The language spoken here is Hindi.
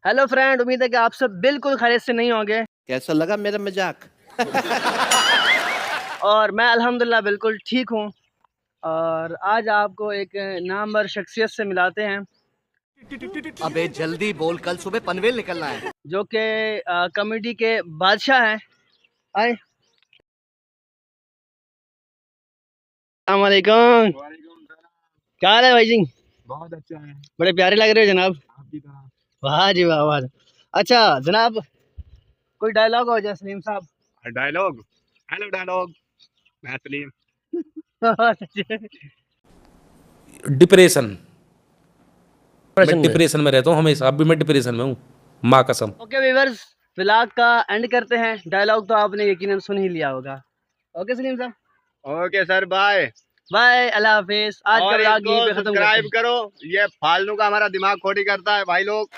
हेलो फ्रेंड, उम्मीद है कि आप सब बिल्कुल खैरियत से नहीं होंगे। कैसा लगा मेरा मजाक? और मैं अल्हम्दुलिल्लाह बिल्कुल ठीक हूँ। और आज आपको एक नामवर शख्सियत से मिलाते हैं अबे जल्दी बोल, कल सुबह पनवेल निकलना है। जो कि कॉमेडी के बादशाह हैं। आए, अस्सलाम वालेकुम। क्या हाल है भाई जी? बहुत अच्छा है। बड़े प्यारे लग रहे हो जनाब। आपकी तरह। वाह जी वाह वाह। अच्छा जनाब, कोई डायलॉग हो जाए सलीम साहब। डायलॉग। Hello dialogue. मैं सलीम। डिप्रेशन। मैं डिप्रेशन में रहता हूँ हमेशा, अब भी मैं डिप्रेशन में हूँ, माँ कसम। ओके व्यूअर्स, व्लॉग का एंड करते हैं। डायलॉग तो आपने यकीनन सुन ही लिया होगा। ओके सलीम साहब, ओके सर, बाय। बाय, अल्लाह हाफिज। आज का और व्लॉग इसको यहीं पे खत्म करते सब्सक्राइब हैं। करो, ये फालतू का हमारा दिमाग खोटी करता है भाई लोग।